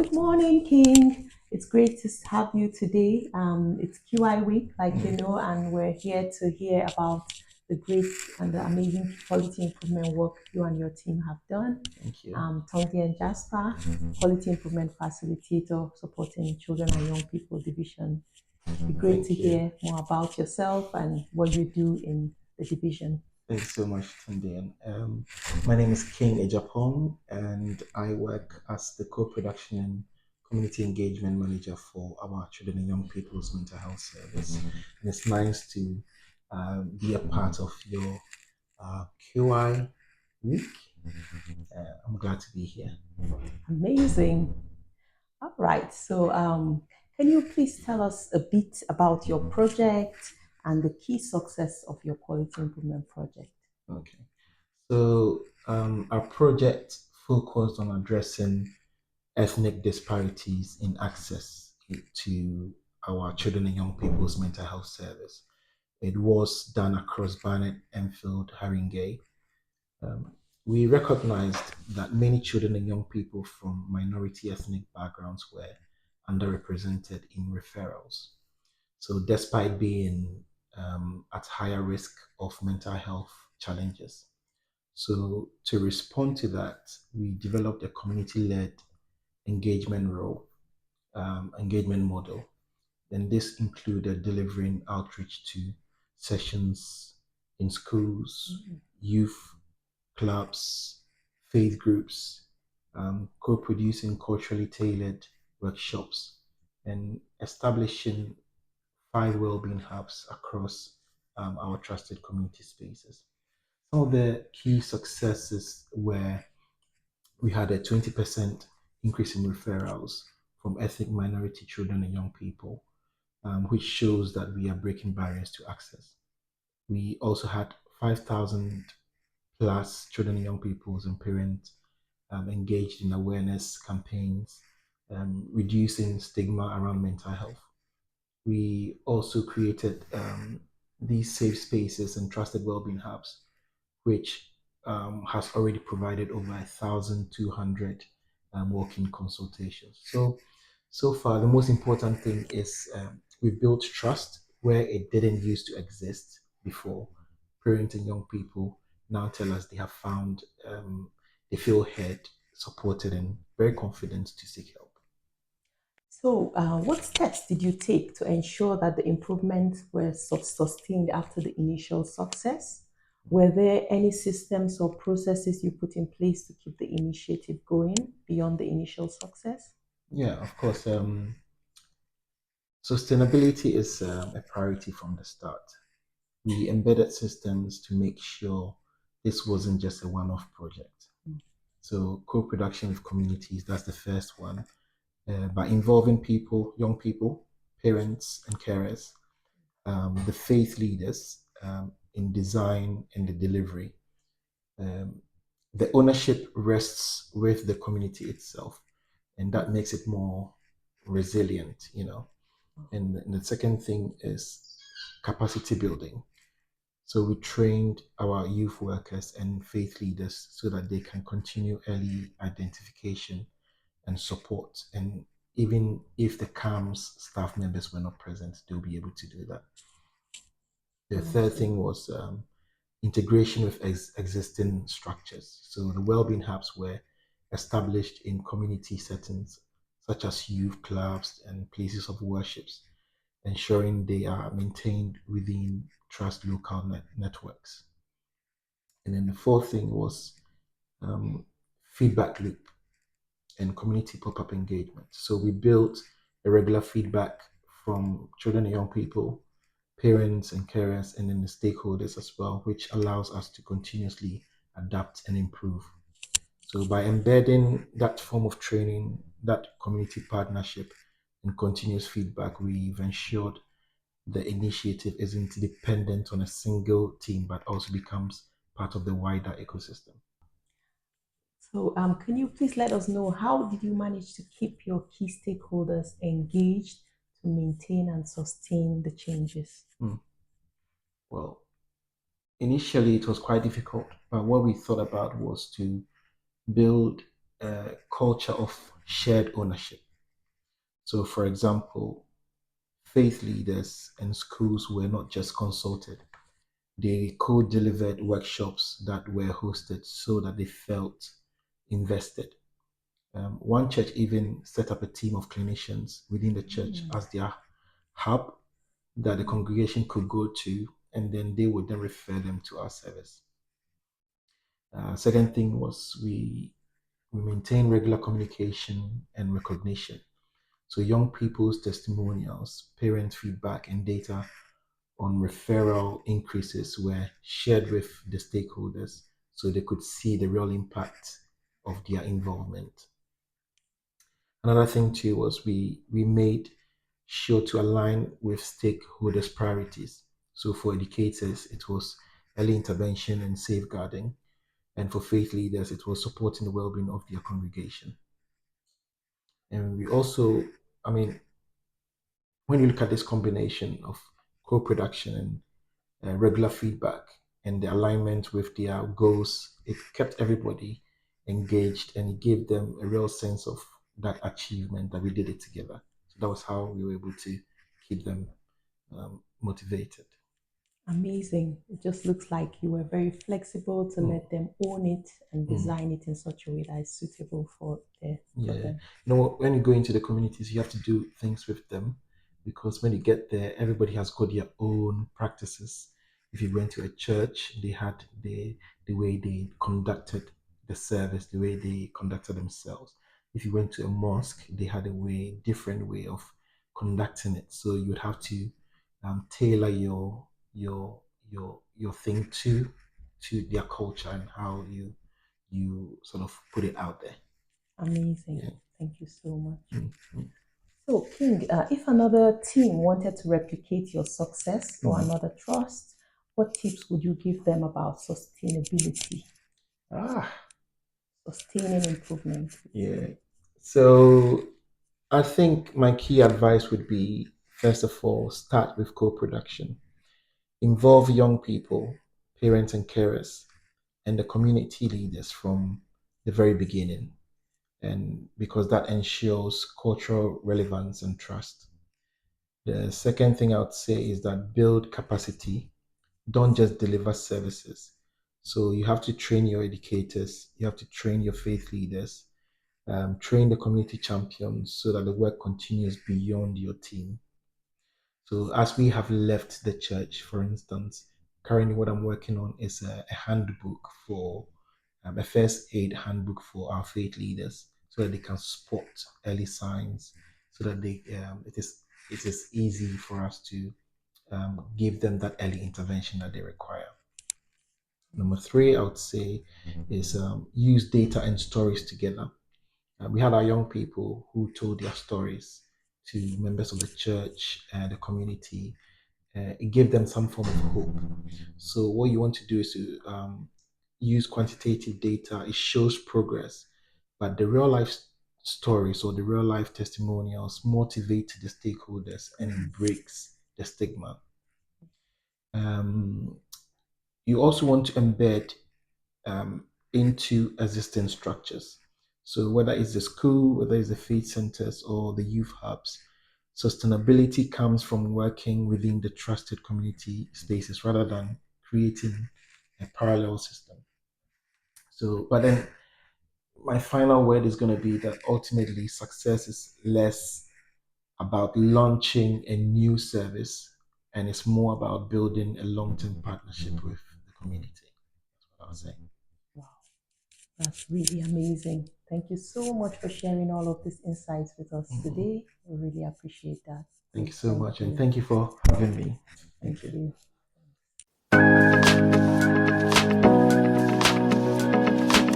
Good morning, King. It's great to have you today. It's QI week, like you know, and we're here to hear about the great and the amazing quality improvement work you and your team have done. Thank you. Tongi and Jasper, quality improvement facilitator supporting children and young people division. It'd be great to Thank you. hear more about yourself and what you do in the division. Thanks so much, Tundean. My name is King Ejapong, and I work as the co-production and community engagement manager for our children and young people's mental health service. And it's nice to be a part of your QI week. I'm glad to be here. Amazing. All right. Can you please tell us a bit about your project and the key success of your quality improvement project? Okay. Our project focused on addressing ethnic disparities in access to our children and young people's mental health service. It was done across Barnet, Enfield, Haringey. Um, we recognized that many children and young people from minority ethnic backgrounds were underrepresented in referrals. So, despite being at higher risk of mental health challenges, so to respond to that, we developed a community-led engagement model. And this included delivering outreach to sessions in schools, youth clubs, faith groups, co-producing culturally tailored workshops, and establishing 5 wellbeing hubs across our trusted community spaces. Some of the key successes were we had a 20% increase in referrals from ethnic minority children and young people, which shows that we are breaking barriers to access. We also had 5,000 plus children and young people and parents engaged in awareness campaigns, reducing stigma around mental health. We also created these safe spaces and trusted wellbeing hubs, which has already provided over 1,200 walk-in consultations. So far, the most important thing is we've built trust where it didn't used to exist before. Parents and young people now tell us they have found, they feel heard, supported, and very confident to seek help. What steps did you take to ensure that the improvements were sustained after the initial success? Were there any systems or processes you put in place to keep the initiative going beyond the initial success? Yeah, of course. Sustainability is a priority from the start. We embedded systems to make sure this wasn't just a one-off project. So co-production with communities, that's the first one. By involving people, young people, parents and carers, the faith leaders in design and the delivery. Um, the ownership rests with the community itself, and that makes it more resilient. And the second thing is capacity building. So we trained our youth workers and faith leaders so that they can continue early identification and support. And even if the CAMS staff members were not present, they'll be able to do that. The third thing was integration with existing structures. So the wellbeing hubs were established in community settings such as youth clubs and places of worships, ensuring they are maintained within trust local networks. And then the fourth thing was um, feedback loop and community pop-up engagement. So we built a regular feedback from children and young people, parents and carers, and then the stakeholders as well, which allows us to continuously adapt and improve. So by embedding that form of training, that community partnership, and continuous feedback, we've ensured the initiative isn't dependent on a single team, but also becomes part of the wider ecosystem. Can you please let us know how did you manage to keep your key stakeholders engaged to maintain and sustain the changes? Hmm. Well, initially it was quite difficult, but what we thought about was to build a culture of shared ownership. So, for example, faith leaders and schools were not just consulted, they co delivered workshops that were hosted so that they felt invested. One church even set up a team of clinicians within the church Mm. as their hub that the congregation could go to, and then they would then refer them to our service. Second thing was we maintain regular communication and recognition. So young people's testimonials, parent feedback, and data on referral increases were shared with the stakeholders so they could see the real impact of their involvement. Another thing too was we made sure to align with stakeholders' priorities. So for educators, it was early intervention and safeguarding, and for faith leaders, it was supporting the well-being of their congregation. And we also, I mean, when you look at this combination of co-production and regular feedback and the alignment with their goals, it kept everybody engaged and it gave them a real sense of that achievement that we did it together. So that was how we were able to keep them motivated. Amazing. It just looks like you were very flexible to Mm, let them own it and mm. design it in such a way that is suitable for Yeah. them. When you go into the communities, you have to do things with them because when you get there, everybody has got their own practices. If you went to a church, they had the way they conducted the service, the way they conducted themselves. If you went to a mosque, they had a different way of conducting it. So you would have to tailor your thing to their culture and how you sort of put it out there. Amazing. Yeah. Thank you so much. Mm, mm, So, King, if another team wanted to replicate your success or mm. another trust, what tips would you give them about sustainability, Ah, sustaining improvement? yeah. So I think my key advice would be first of all, start with co production. Involve young people, parents and carers, and the community leaders from the very beginning. And because that ensures cultural relevance and trust. The second thing I would say is that build capacity, don't just deliver services. So you have to train your educators, you have to train your faith leaders, train the community champions so that the work continues beyond your team. So, as we have left the church, for instance, currently what I'm working on is a handbook for a first aid handbook for our faith leaders so that they can spot early signs, so that it is easy for us to give them that early intervention that they require. Number three, I would say, is use data and stories together. We had our young people who told their stories to members of the church and the community. It gave them some form of hope. So, what you want to do is to use quantitative data, it shows progress, but the real life stories or the real life testimonials motivate the stakeholders and it breaks the stigma. Um, you also want to embed into existing structures. So whether it's the school, whether it's the faith centers or the youth hubs, sustainability comes from working within the trusted community spaces rather than creating a parallel system. So, but then my final word is going to be that ultimately success is less about launching a new service and it's more about building a long-term partnership with the community. That's what I was saying. Wow, that's really amazing. Thank you so much for sharing all of these insights with us Mhm. today. We really appreciate that. Thank you Please so thank much, and you. thank you for having me. Thank Thank you. you.